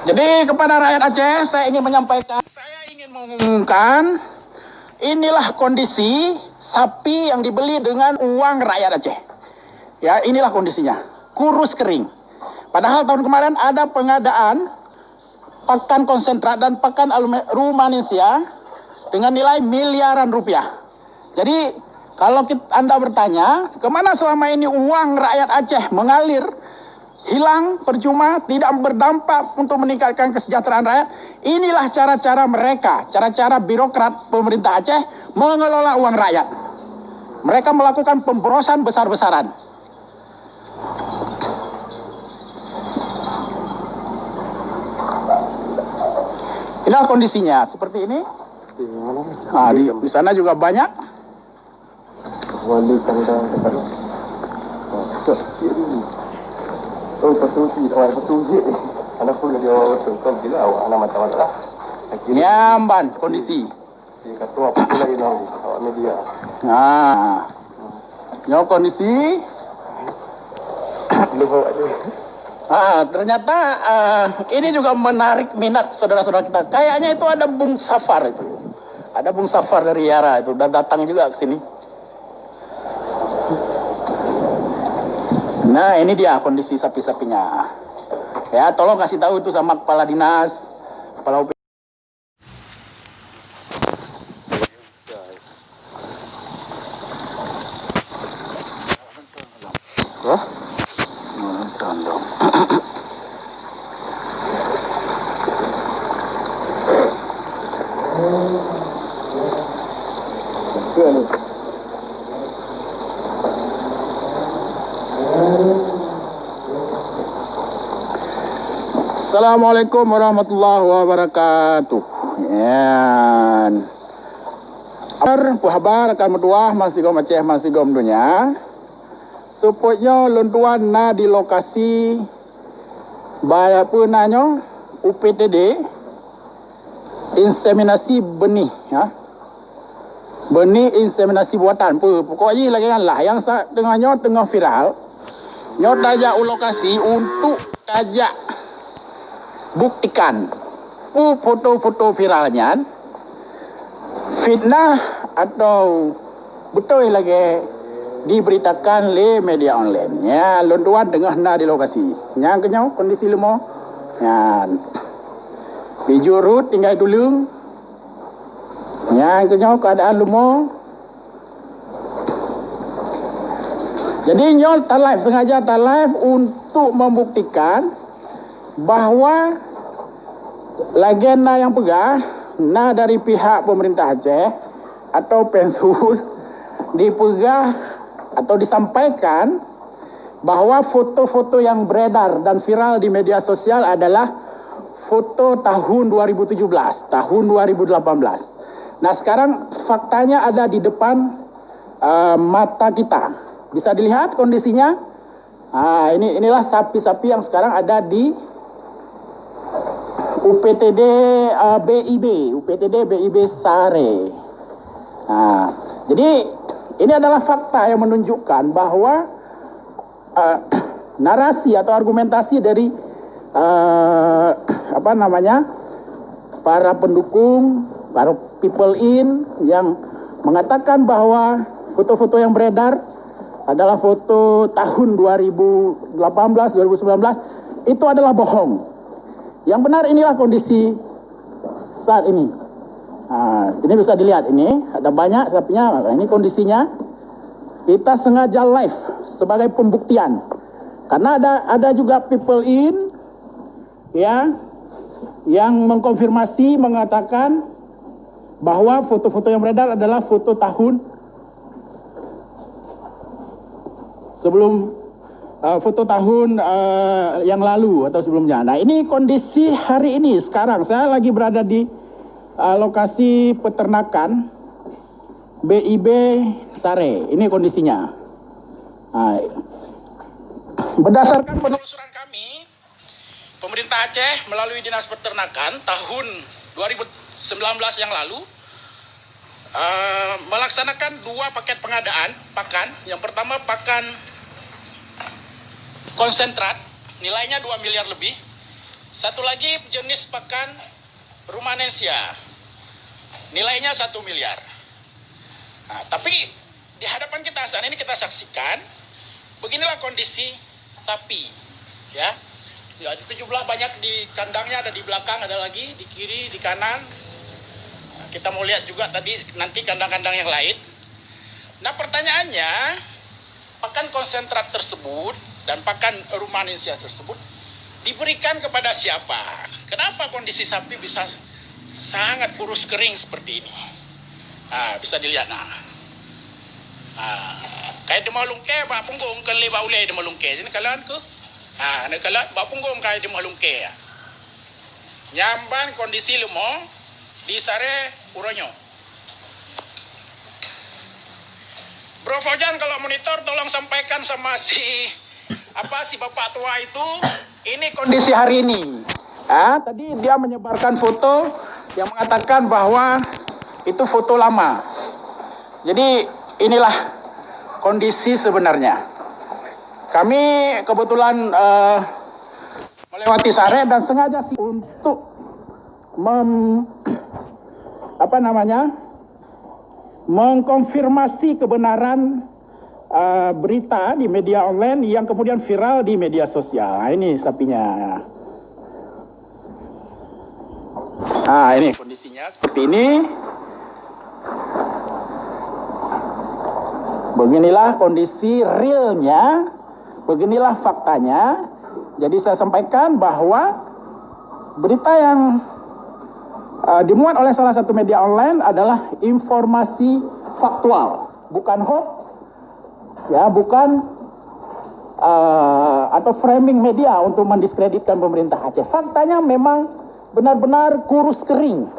Jadi kepada rakyat Aceh saya ingin menyampaikan, saya ingin mengumumkan inilah kondisi sapi yang dibeli dengan uang rakyat Aceh. Ya, inilah kondisinya. Kurus kering. Padahal tahun kemarin ada pengadaan pakan konsentrat dan pakan rumanesia dengan nilai miliaran rupiah. Jadi kalau Anda bertanya, kemana selama ini uang rakyat Aceh mengalir, hilang, percuma, tidak berdampak untuk meningkatkan kesejahteraan rakyat. Inilah cara-cara mereka, cara-cara birokrat pemerintah Aceh mengelola uang rakyat. Mereka melakukan pemborosan besar-besaran. Inilah kondisinya, seperti ini. Nah, di sana juga banyak. Nyamban kondisi. Nah, nyawa kondisi. Ternyata ini juga menarik minat saudara-saudara kita. Kayaknya itu ada Bung Safar itu. Ada Bung Safar dari Yara itu dan datang juga ke sini. Nah, ini dia kondisi sapi-sapinya. Ya, tolong kasih tahu itu sama kepala dinas, kepala UP. Assalamualaikum warahmatullahi wabarakatuh. Yan. Puhabar akan meduah masih gom Aceh masih gom dunia. Supaya luntuan na di lokasi bahaya punanyo UPTD inseminasi benih ya. Benih inseminasi buatan. Pokoknya lagi kan lah yang dengannya tengah viral. Nyot dajak lokasi untuk dajak buktikan foto-foto viralnya fitnah atau betul lagi diberitakan le media online ya lontuan tengah na di lokasi yang kenyau kondisi lemo ya bijurut tinggal dulung yang kenyau keadaan lemo. Jadi nyol live sengaja live untuk membuktikan bahwa legenda yang pegah nah dari pihak pemerintah Aceh atau Pensus dipegah atau disampaikan bahwa foto-foto yang beredar dan viral di media sosial adalah foto tahun 2017, tahun 2018. Nah, sekarang faktanya ada di depan mata kita. Bisa dilihat kondisinya. Inilah sapi-sapi yang sekarang ada di UPTD BIB Sare. Nah, jadi ini adalah fakta yang menunjukkan bahwa narasi atau argumentasi dari para pendukung, para people in yang mengatakan bahwa foto-foto yang beredar adalah foto tahun 2018, 2019 itu adalah bohong. Yang benar inilah kondisi saat ini. Ini bisa dilihat ini ada banyak sapinya. Ini kondisinya. Kita sengaja live sebagai pembuktian. Karena ada juga people in ya yang mengkonfirmasi mengatakan bahwa foto-foto yang beredar adalah foto tahun sebelum foto tahun yang lalu atau sebelumnya. Nah, ini kondisi hari ini sekarang. Saya lagi berada di lokasi peternakan BIB Sare. Ini kondisinya. Nah, berdasarkan penelusuran kami, pemerintah Aceh melalui Dinas Peternakan tahun 2019 yang lalu melaksanakan 2 paket pengadaan pakan. Yang pertama pakan konsentrat, nilainya 2 miliar lebih. Satu lagi jenis pakan rumenansia, nilainya 1 miliar. Nah, tapi di hadapan kita saat ini kita saksikan, beginilah kondisi sapi. Ya, di 17 banyak di kandangnya, ada di belakang, ada lagi di kiri, di kanan. Nah, kita mau lihat juga tadi nanti kandang-kandang yang lain. Nah, pertanyaannya, pakan konsentrat tersebut dan pakan rumenansia tersebut diberikan kepada siapa? Kenapa kondisi sapi bisa sangat kurus kering seperti ini? Nah, bisa dilihat. Kayak di malungke, bak punggung ke leba ulai di malungke. Jadi kalan ke, nak kalat bak punggung kayak di malungke. Nyamban kondisi lemo di sare uronyo. Bro Fauzan, kalau monitor tolong sampaikan sama si bapak tua itu, ini kondisi hari ini. Tadi dia menyebarkan foto yang mengatakan bahwa itu foto lama. Jadi inilah kondisi sebenarnya. Kami kebetulan melewati sare dan sengaja sih untuk mengkonfirmasi kebenaran berita di media online yang kemudian viral di media sosial. Nah, ini sapinya. Nah, ini kondisinya seperti ini. Beginilah kondisi realnya, beginilah faktanya. Jadi saya sampaikan bahwa berita yang dimuat oleh salah satu media online adalah informasi faktual, bukan hoax, ya, bukan atau framing media untuk mendiskreditkan pemerintah Aceh. Faktanya memang benar-benar kurus kering.